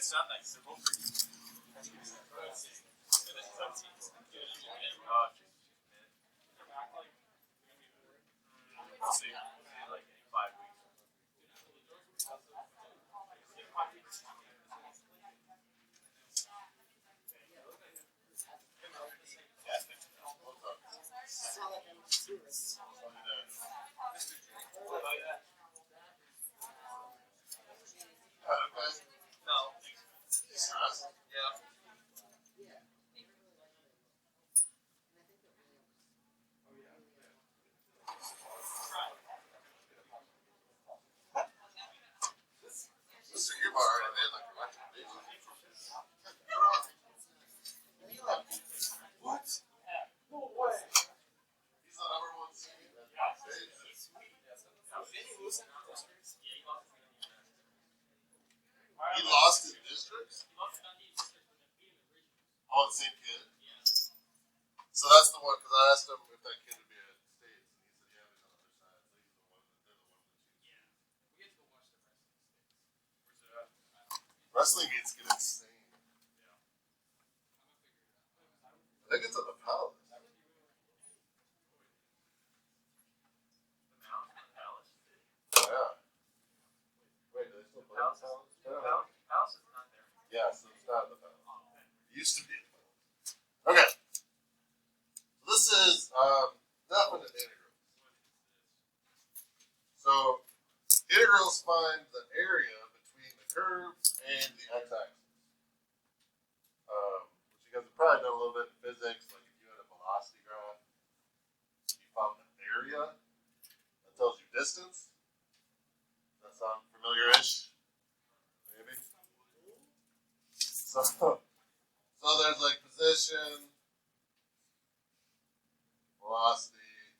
it's not that simple. We'll see. Like 5 weeks. No. Yeah. Mr. Huber already made like a recommendation. What? No way. He's the #1 seed in the United States. He lost in districts? Oh, the same kid? So that's the one, because I asked him if that kid would be at States, and he said, yeah, he's on the other side. So he's the one that Wrestling meets get insane. I think it's at the Palace. Yeah. Wait, do they still play at the Palace? Palace is not there. Yeah, so it's not at the Palace. It used to be at the Palace. Okay. This is definite integrals. So integrals find the area between the curve and the x-axis. Which you guys have probably done a little bit in physics, like if you had a velocity graph, you found the area, that tells you distance. Does that sound familiar-ish? Maybe? So there's like position, velocity,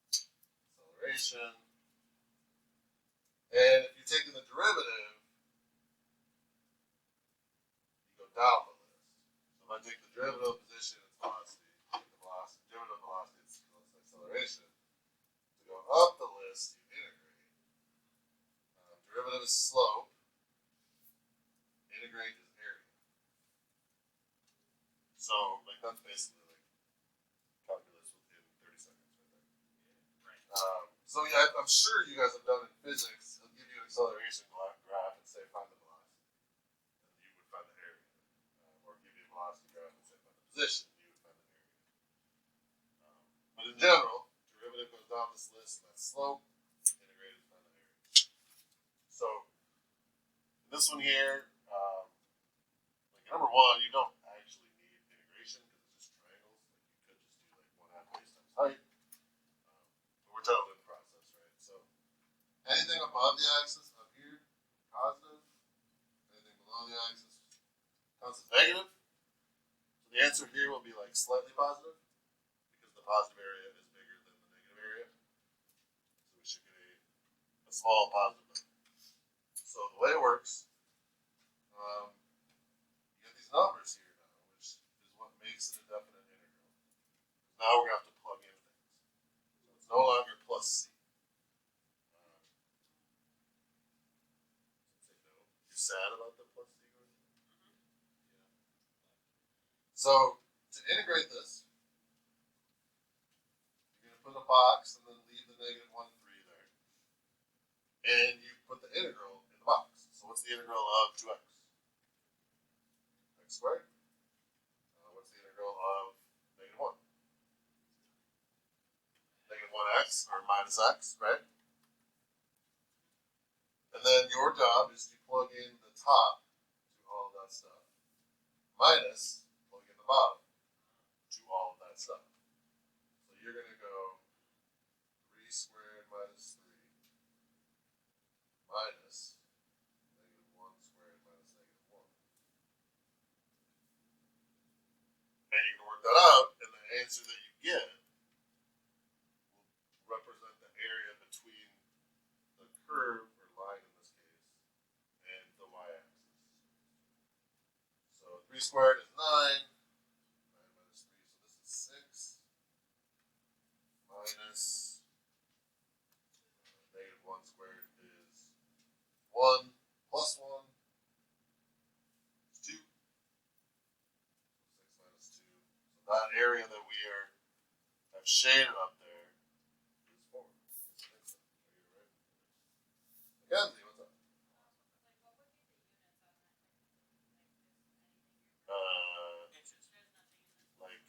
acceleration, and if you're taking the derivative, you go down the list. So if I take the derivative of position, it's velocity. Take the velocity, derivative of velocity, it's acceleration. To go up the list, you integrate. Derivative is slope. Integrate is area. So, like, that's basically like calculus within 30 seconds right there. So yeah, I'm sure you guys have done in physics. It'll give you an acceleration graph and say find the velocity, and you would find the area, or give you a velocity graph and say find the position, and you would find the area. But in general, derivative goes down this list, and that's slope. Integrated, find the area. So in this one here, like number one, you don't actually need integration because it's just triangles. Like you could just do like 1/2 base times height. But we're trying to learn the process, right? So anything above the axis up here, positive. Anything below the axis counts as negative. So the answer here will be like slightly positive because the positive area is bigger than the negative area. So we should get a small positive number. So the way it works, you get these numbers here now, which is what makes it a definite integral. Now we're going to have to plug in things. So it's no longer plus c. You're sad about the plus c going? Yeah. So to integrate this, you're going to put a box and then leave the -1, 3 there. And you put the integral in the box. So what's the integral of 2x? X squared. What's the integral of -1? -1x or minus x, right? And then your job is to plug in the top to all of that stuff, minus plug in the bottom to all of that stuff. So you're going to go 3 squared minus 3 minus -1 squared minus -1. And you can work that out, and the answer that you get will represent the area between the curve, or line in this case, and the y-axis. So 3 squared is 9. 9 minus 3, so this is 6. Minus -1 squared is 1 plus 1. shaded up there is 4. Mackenzie, what's up? Inches. Like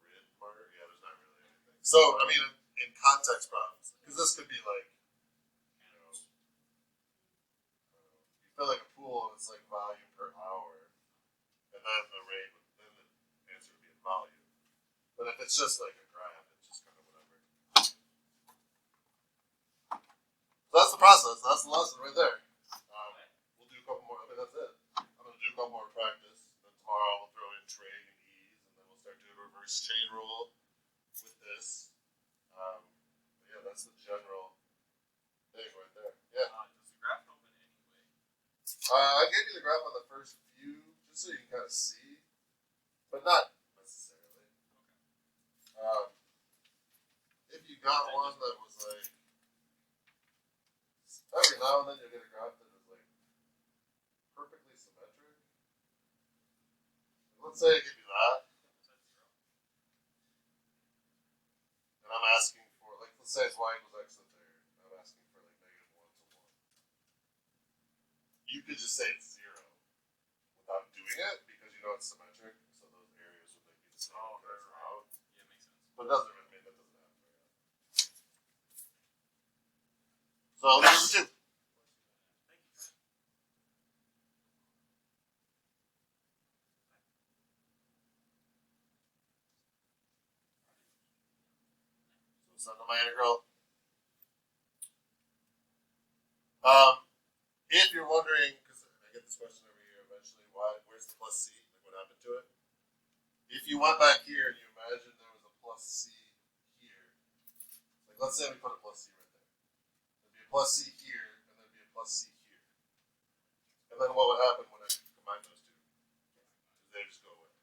grid marker? Yeah, there's not really anything. So, I mean, in context problems, because this could be like, you know, you fill like a pool and it's like volume per hour, and then the rate, then the answer would be in volume. But if it's just like a graph, it's just kind of whatever. So that's the process. That's the lesson right there. We'll do a couple more. I mean, that's it. I'm going to do a couple more practice. Then tomorrow we'll throw in trig and ease, and then we'll start doing reverse chain rule with this. But yeah, that's the general thing right there. Yeah. Does the graph open anyway? I gave you the graph on the first few just so you can kind of see, but not necessarily. If you got one that was like, every now and then you'll get a graph that is like perfectly symmetric. Let's say I give you that, and I'm asking for, like, let's say it's y equals x to the third, and I'm asking for like -1 to 1. You could just say it's 0 without doing it because you know it's symmetric, so those areas would like be the same. Oh, cancel right. out. Yeah, makes sense. But it doesn't really mean that doesn't happen. So number 2. Thank you. So send to my integral. If you're wondering, because I get this question every year eventually, where's the plus c? Like what happened to it? If you went back here and you imagine there was a plus c here, like let's say we put a plus c right there. There'd be a plus c here, and there'd be a plus c here. And then what would happen when I combine those two? Is they just go away.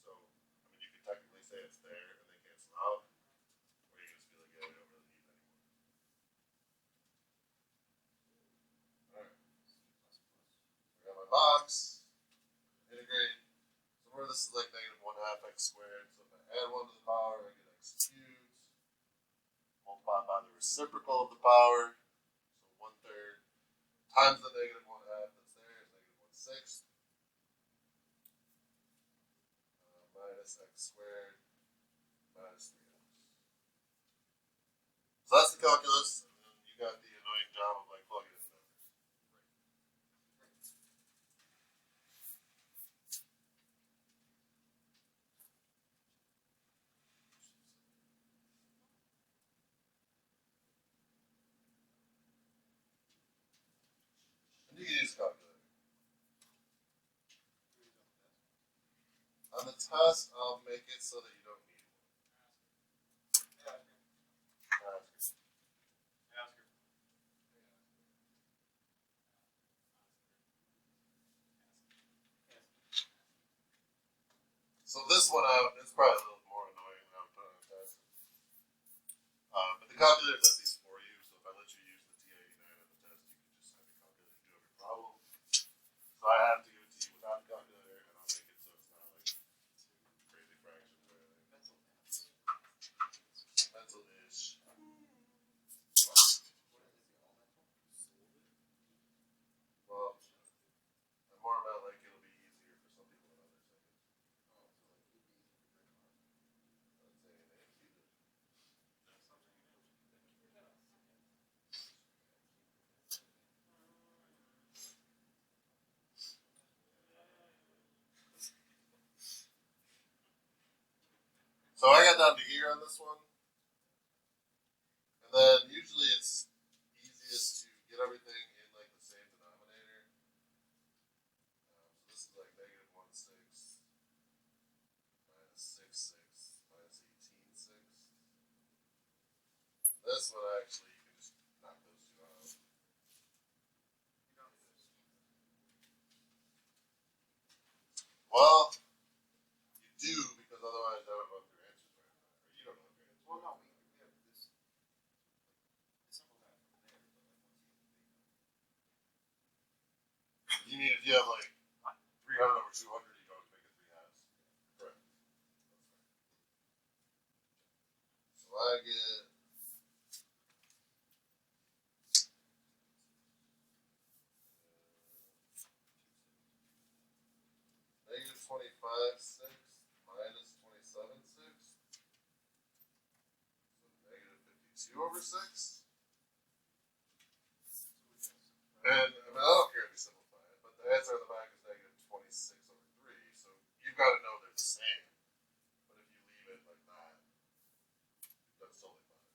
So, I mean, you could technically say it's there and they cancel out, or you can just be like, yeah, we don't really need it anymore. Alright. I got my box. Integrate. So where this is like -1/2 x squared. So if I add 1 to the power, I get x cubed. Multiply by the reciprocal of the power. So 1/3 times the -1/2 that's there is -1/6. Minus x squared minus 3x. So that's the calculus, and then you got the annoying job of like plugging in the numbers. And you can use a calculator. On the test, I'll make it so that you don't need one. So this one out, it's probably a little more annoying than I'm putting on the test. But the calculator does these for you, so if I let you use the T89 on the test, you can just have the calculator do every problem. So I have to give it to you without the calculator, and I'll make it so it's not like crazy fractions or anything. Mental-ish. Well, I'm more about like it'll be easier for some people than others, I guess. That's a name you did. So I got down to here on this one. And then usually it's easiest to get everything in like the same denominator. So this is like -1/6 minus 6/6 minus 18/6. This one actually you can just knock those two out. Well, you do because otherwise I don't know if your answers right or not. Or you don't know if your answers. Well, no, we have this. Simple that from there, but like once You mean if you have like 300 over 200, you can always make it 3 halves. Correct. 25/6 minus 27/6. So negative 52/6. And I mean, I don't care if you simplify it, but the answer on the back is negative 26/3. So you've got to know they're the same. But if you leave it like that, that's totally fine.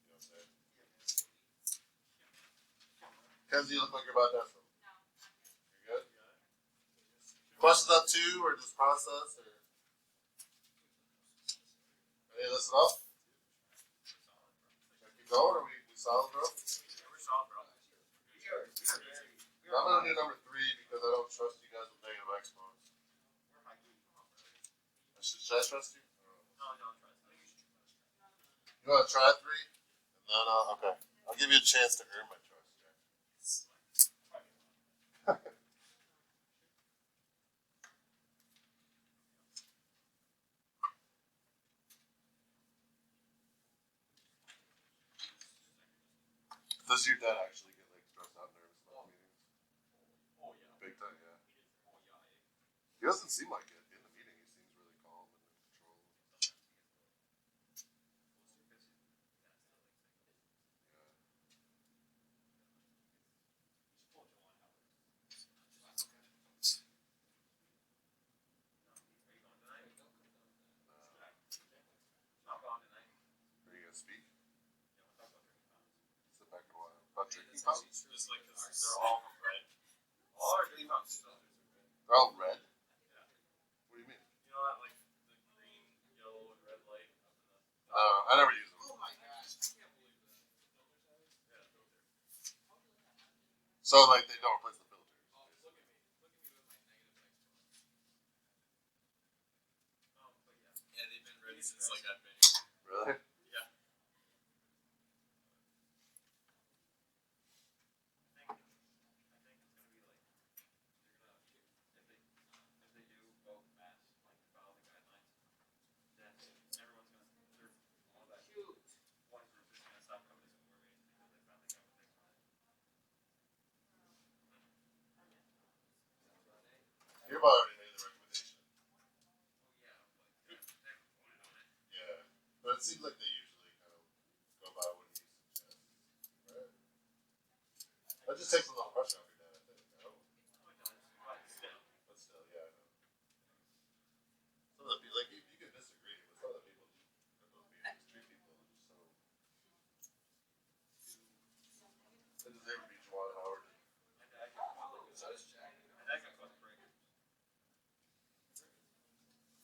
You know what I'm saying? Kenzie, you look like you're about to have some. You good? Questions on 2 or just process or any of this stuff? Should I keep going or we solid, bro? We're solid, bro. I'm gonna do number 3 because I don't trust you guys with negative exponents. Should I trust you? No, don't trust me. You want to try 3? And then okay. I'll give you a chance to earn my trust. Does your dad actually get like stressed out, nervous about meetings? Oh, yeah. Big time, yeah. Oh, yeah. He doesn't seem like it in the meeting. He seems really calm and in control. Yeah. Not gone tonight. Are you gonna speak? Yeah, we'll talk about Sit back and watch. About drinking Just fountains? like, cause they're all red. All our green fountains. They're all red. Yeah. What do you mean? You know that, like, the green, yellow, and red light up in the. I never use them. Oh my gosh. I can't believe that. Yeah, filter. So like they don't replace the filters. Oh, look at me. Look at me with my negative exponents. But yeah. Yeah, they've been ready since, like, I've been here. Really? Yeah. I think it's gonna be like, they're gonna, if they do vote mass, like, follow the guidelines, then everyone's gonna, all that one group is gonna stop coming to school meetings because they finally got what they wanted. Your mom already made the recommendation. Oh yeah, but they haven't voted on it. Yeah. But it seems like they usually kind of go by what he suggests. Right? That just takes a little pressure off your dad, I think. I don't, But still. but still, yeah, I know. Some of the people, like, you can disagree, but some of the people at those meetings treat people just so. They deserve to be Juwan Howard. My dad got caught like this. My dad got caught breaking.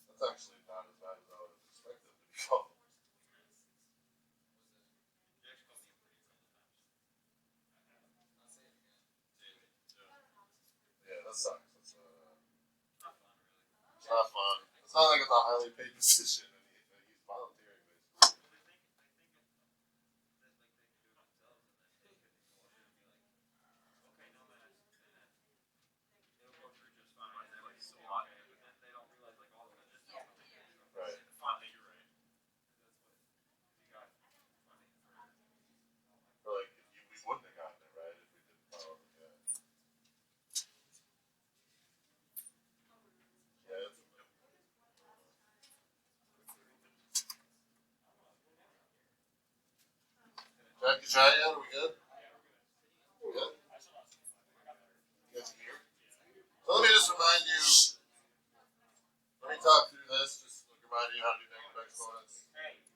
That's actually not as bad as I would have expected to be called. He actually called me a pretty couple times. I'll say it again. Yeah, that sucks. That's Not fun, really. it's not fun. It's not like it's a highly paid position and he's volunteering basically. Well, they think that like they can do it themselves, and then they could bullshit and be like, okay, no mass, and then it'll go through just fine. And they're like, so what? But then they don't realize like all the logistics of it. Right. Finally, you're right. Because you got funding for. Or like we wouldn't have gotten it right if we didn't follow it. Yeah. Yeah, it's Jack, you try yet? Are we good? We good? You guys here? So let me just remind you. Let me talk through this. Just remind you how to do negative exponents. Hey.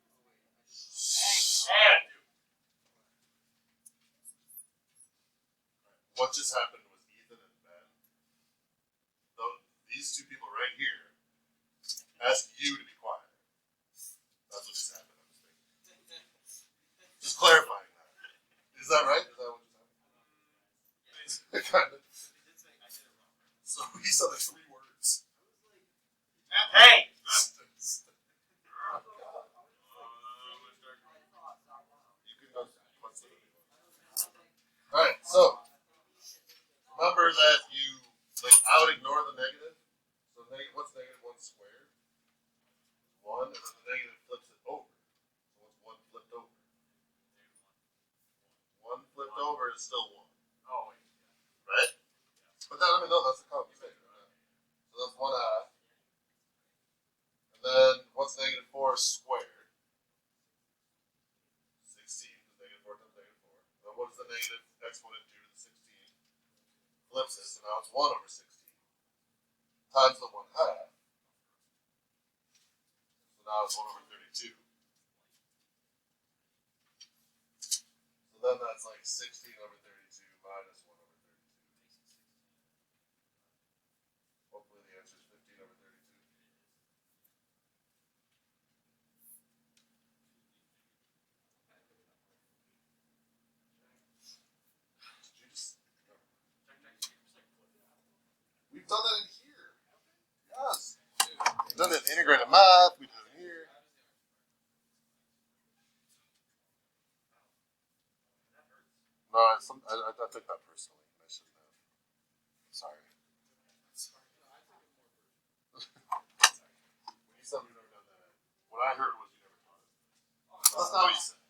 Hey. What just happened was Ethan and Ben. These two people right here asked you to be quiet. That's what just happened. I'm just thinking. Just clarifying that. Is that right? Is that what just happened? Kind of. They did say I did it wrong. So he said the 3 words. Hey. You can go. Alright, so remember that you like I would ignore the negative. So what's negative 1 squared? 1, and then the negative flips it over. So what's 1 flipped over? 1 flipped over is still 1. Oh wait. Right? But that, I mean, no, that's a common mistake. Right? So that's 4 squared. 16, because negative 4 times negative 4. Then what does the negative exponent do to the 16? Flips it, so now it's 1 over 16. Times the 1/2. So now it's 1 over 32. So then that's like 16 over 32 minus 1 over 32. Hopefully the answer is 15 over 32. Did you just... We've done that in here. Yes. We've done it in integrated math. We did it here. No, I took that personally. I shouldn't have. Sorry. When you said we've never done that, what I heard was you never taught it. That's not what you said.